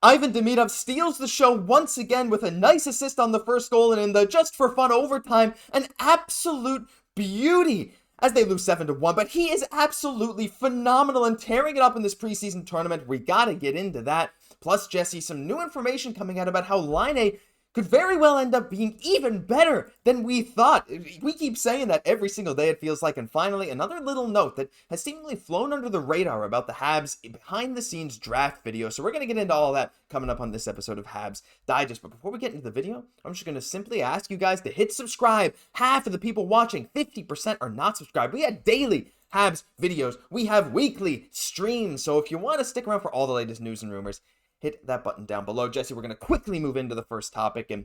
Ivan Demidov steals the show once again with a nice assist on the first goal, and in the just for fun overtime, an absolute beauty as they lose 7-1. But he is absolutely phenomenal and tearing it up in this preseason tournament. We gotta get into that. Plus, Jesse, some new information coming out about how Laine could very well end up being even better than we thought. We keep saying that every single day, it feels like. And finally, another little note that has seemingly flown under the radar about the Habs behind-the-scenes draft video. So we're going to get into all that coming up on this episode of Habs Digest. But before we get into the video, I'm just going to simply ask you guys to hit subscribe. Half of the people watching, 50%, are not subscribed. We had daily Habs videos. We have weekly streams. So if you want to stick around for all the latest news and rumors, hit that button down below. Jesse, we're going to quickly move into the first topic, and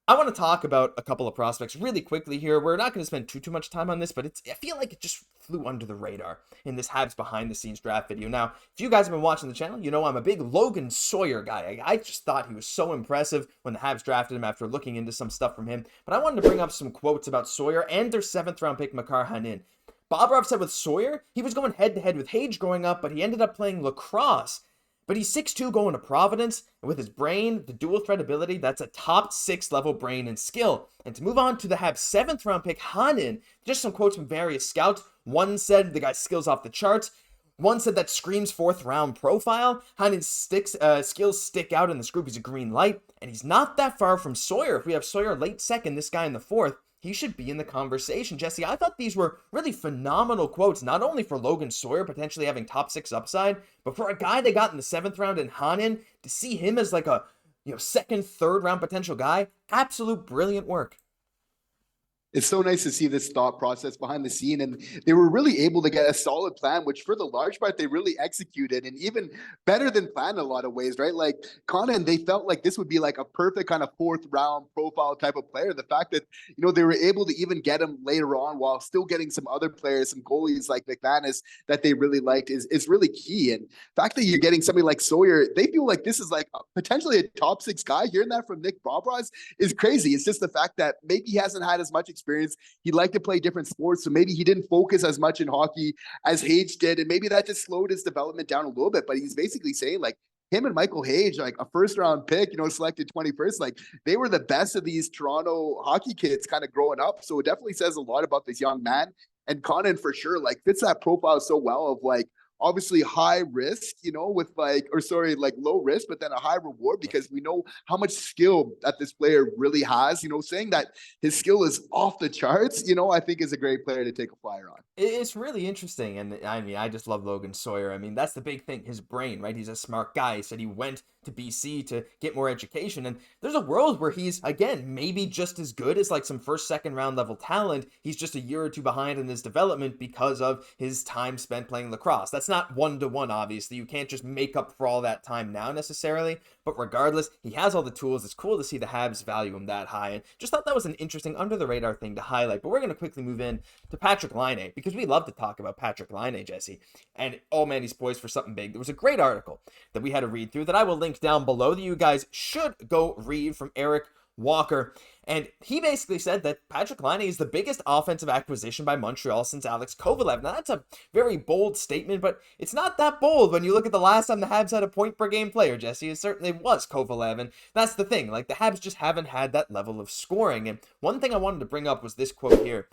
I want to talk about a couple of prospects really quickly here. We're not going to spend too much time on this, but I feel like it just flew under the radar in this Habs behind-the-scenes draft video. Now, if you guys have been watching the channel, you know I'm a big Logan Sawyer guy. I just thought he was so impressive when the Habs drafted him after looking into some stuff from him. But I wanted to bring up some quotes about Sawyer and their 7th-round pick, Makar Khanin. Bobrovsky said with Sawyer, he was going head-to-head with Xhekaj growing up, but he ended up playing lacrosse. But he's 6'2", going to Providence, and with his brain, the dual threat ability, that's a top 6 level brain and skill. And to move on to the Habs 7th round pick, Khanin, just some quotes from various scouts. One said the guy's skills off the charts. One said that screams 4th round profile. Khanin's skills stick out in this group. He's a green light, and he's not that far from Sawyer. If we have Sawyer late 2nd, this guy in the 4th, he should be in the conversation. Jesse, I thought these were really phenomenal quotes, not only for Logan Sawyer potentially having top 6 upside, but for a guy they got in the 7th round in Khanin, to see him as like a 2nd, 3rd round potential guy, absolute brilliant work. It's so nice to see this thought process behind the scene, and they were really able to get a solid plan, which for the large part, they really executed, and even better than planned in a lot of ways, right? Like Conan, they felt like this would be like a perfect kind of 4th round profile type of player. The fact that, they were able to even get him later on while still getting some other players, some goalies like McManus that they really liked is really key. And the fact that you're getting somebody like Sawyer, they feel like this is like potentially a top 6 guy. Hearing that from Nick Bobrovsky is crazy. It's just the fact that maybe he hasn't had as much experience. He'd like to play different sports, so maybe he didn't focus as much in hockey as Xhekaj did, and maybe that just slowed his development down a little bit. But he's basically saying, like, him and Michael Xhekaj, like a 1st round pick, selected 21st, like they were the best of these Toronto hockey kids kind of growing up. So it definitely says a lot about this young man. And Conan for sure, like, fits that profile so well of like, obviously high risk, with like low risk, but then a high reward, because we know how much skill that this player really has. Saying that his skill is off the charts, I think is a great player to take a flyer on. It's really interesting. And I mean, I just love Logan Sawyer. I mean, that's the big thing, his brain, right? He's a smart guy. He said he went to BC to get more education. And there's a world where he's, again, maybe just as good as like some 1st, 2nd round level talent. He's just a year or two behind in his development because of his time spent playing lacrosse. That's not 1-to-1, obviously. You can't just make up for all that time now necessarily. But regardless, he has all the tools. It's cool to see the Habs value him that high. And just thought that was an interesting under the radar thing to highlight. But we're going to quickly move in to Patrik Laine, because we love to talk about Patrik Laine, Jesse. And oh man, he's poised for something big. There was a great article that we had to read through that I will link down below that you guys should go read, from Eric Walker. And he basically said that Patrik Laine is the biggest offensive acquisition by Montreal since Alex Kovalev. Now, that's a very bold statement, but it's not that bold when you look at the last time the Habs had a point-per-game player, Jesse. It certainly was Kovalev, and that's the thing. Like, the Habs just haven't had that level of scoring. And one thing I wanted to bring up was this quote here.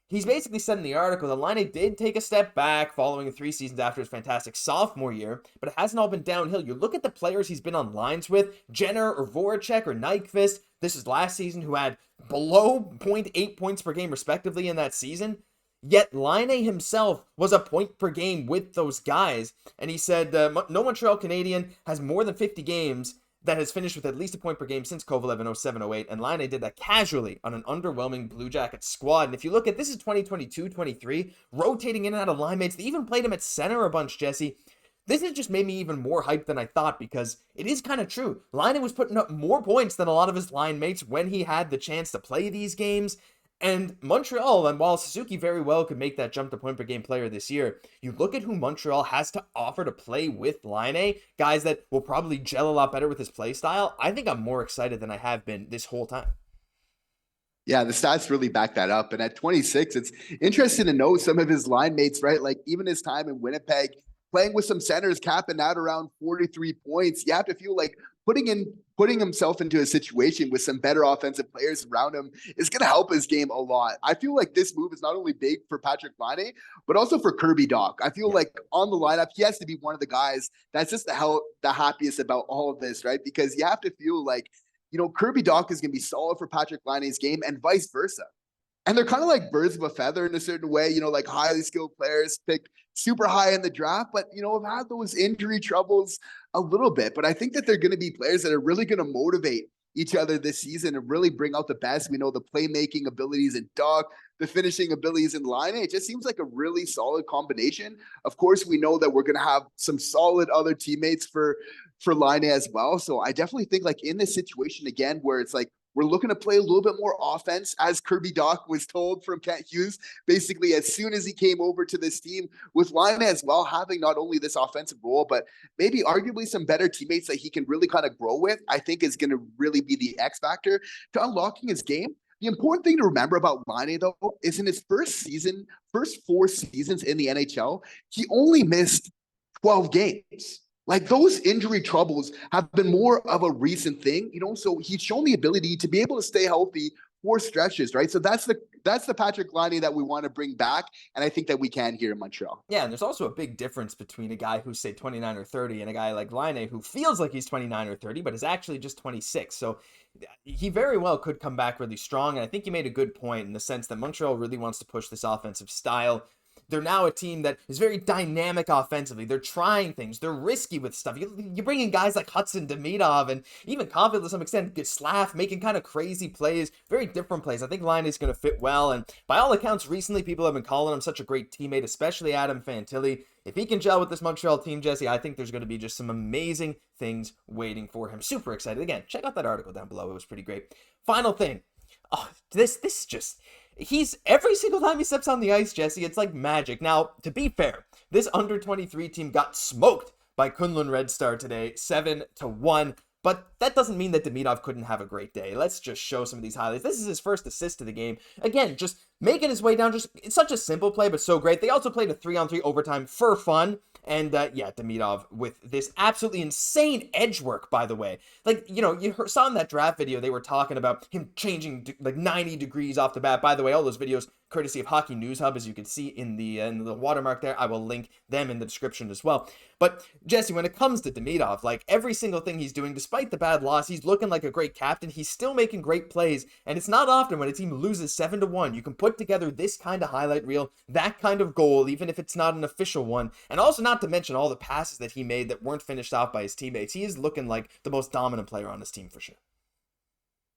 He's basically said in the article that Laine did take a step back following 3 seasons after his fantastic sophomore year, but it hasn't all been downhill. You look at the players he's been on lines with, Jenner or Voracek or Nyquist, this is last season, who had below 0.8 points per game respectively in that season. Yet Laine himself was a point per game with those guys. And he said, no Montreal Canadian has more than 50 games that has finished with at least a point per game since Kovalev in 07-08, and Laine did that casually on an underwhelming Blue Jackets squad. And if you look at, this is 2022-23, rotating in and out of line mates, they even played him at center a bunch, Jesse. This has just made me even more hyped than I thought, because it is kind of true. Laine was putting up more points than a lot of his line mates when he had the chance to play these games. And Montreal, and while Suzuki very well could make that jump to point per game player this year, you look at who Montreal has to offer to play with Laine, guys that will probably gel a lot better with his play style. I think I'm more excited than I have been this whole time. Yeah, the stats really back that up. And at 26, it's interesting to know some of his line mates, right? Like even his time in Winnipeg, playing with some centers, capping out around 43 points. You have to feel like putting himself into a situation with some better offensive players around him is going to help his game a lot. I feel like this move is not only big for Patrik Laine, but also for Kirby Dach. I feel like on the lineup, he has to be one of the guys that's just the happiest about all of this, right? Because you have to feel like, Kirby Dach is going to be solid for Patrik Laine's game and vice versa. And they're kind of like birds of a feather in a certain way, like highly skilled players picked super high in the draft, but, have had those injury troubles a little bit. But I think that they're going to be players that are really going to motivate each other this season and really bring out the best. We know the playmaking abilities in Dach, the finishing abilities in Laine. It just seems like a really solid combination. Of course, we know that we're going to have some solid other teammates for Laine as well. So I definitely think like in this situation again, where it's like, we're looking to play a little bit more offense, as Kirby Dach was told from Kent Hughes, basically as soon as he came over to this team, with Laine as well having not only this offensive role, but maybe arguably some better teammates that he can really kind of grow with, I think is going to really be the X factor to unlocking his game. The important thing to remember about Laine, though, is in his first 4 seasons in the NHL, he only missed 12 games. Like those injury troubles have been more of a recent thing, so he's shown the ability to be able to stay healthy for stretches, right? So that's the Patrik Laine that we want to bring back, and I think that we can here in Montreal. Yeah, and there's also a big difference between a guy who's, say, 29 or 30 and a guy like Laine who feels like he's 29 or 30, but is actually just 26. So he very well could come back really strong, and I think you made a good point in the sense that Montreal really wants to push this offensive style. They're now a team that is very dynamic offensively. They're trying things. They're risky with stuff. You bring in guys like Hudson, Demidov, and even Caufield to some extent, get Slaf, making kind of crazy plays, very different plays. I think Laine is going to fit well, and by all accounts, recently people have been calling him such a great teammate, especially Adam Fantilli. If he can gel with this Montreal team, Jesse, I think there's going to be just some amazing things waiting for him. Super excited. Again, check out that article down below. It was pretty great. Final thing. Oh, this is just... He's every single time he steps on the ice, Jesse, it's like magic. Now, to be fair, this under-23 team got smoked by Kunlun Red Star today, 7-1. But that doesn't mean that Demidov couldn't have a great day. Let's just show some of these highlights. This is his first assist of the game. Again, just making his way down. It's such a simple play, but so great. They also played a 3-on-3 overtime for fun. And Demidov with this absolutely insane edge work, by the way. Like, you saw in that draft video, they were talking about him changing like 90 degrees off the bat. By the way, all those videos courtesy of Hockey News Hub, as you can see in the watermark there. I will link them in the description as well. But Jesse, when it comes to Demidov, like every single thing he's doing, despite the bad loss, he's looking like a great captain. He's still making great plays, and it's not often when a team loses 7-1, you can put together this kind of highlight reel, that kind of goal, even if it's not an official one, and also not to mention all the passes that he made that weren't finished off by his teammates. He is looking like the most dominant player on his team for sure.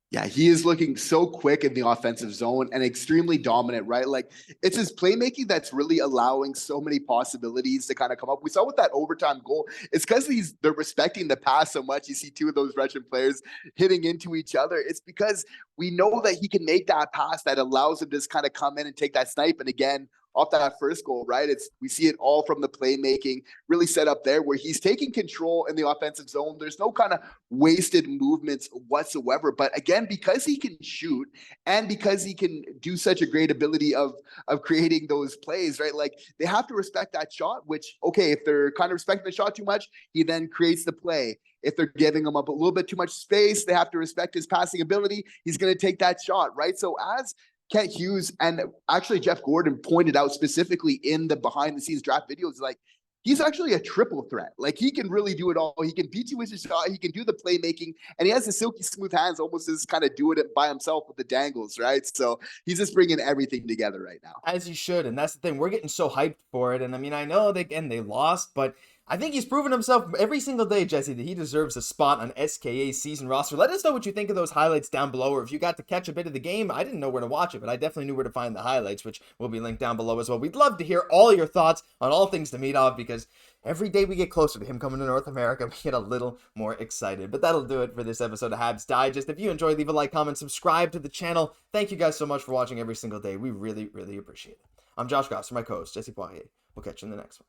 Yeah, he is looking so quick in the offensive zone and extremely dominant, right? Like it's his playmaking that's really allowing so many possibilities to kind of come up. We saw with that overtime goal, it's because they're respecting the pass so much. You see two of those Russian players hitting into each other. It's because we know that he can make that pass that allows him to just kind of come in and take that snipe. And again, off that first goal, right? We see it all from the playmaking really set up there where he's taking control in the offensive zone. There's no kind of wasted movements whatsoever. But again, because he can shoot and because he can do such a great ability of creating those plays, right? Like they have to respect that shot, which, okay, if they're kind of respecting the shot too much, he then creates the play. If they're giving him up a little bit too much space, they have to respect his passing ability. He's going to take that shot, right? So as Kent Hughes and actually Jeff Gordon pointed out specifically in the behind the scenes draft videos, like he's actually a triple threat. Like he can really do it all. He can beat you with his shot. He can do the playmaking, and he has the silky smooth hands, almost as kind of doing it by himself with the dangles, right? So he's just bringing everything together right now. As he should, and that's the thing. We're getting so hyped for it, and I mean, I know they lost, but I think he's proven himself every single day, Jesse, that he deserves a spot on SKA's season roster. Let us know what you think of those highlights down below, or if you got to catch a bit of the game. I didn't know where to watch it, but I definitely knew where to find the highlights, which will be linked down below as well. We'd love to hear all your thoughts on all things Demidov, because every day we get closer to him coming to North America, we get a little more excited. But that'll do it for this episode of Habs Digest. If you enjoyed, leave a like, comment, subscribe to the channel. Thank you guys so much for watching every single day. We really, really appreciate it. I'm Josh Gosse, my co-host, Jesse Poirier. We'll catch you in the next one.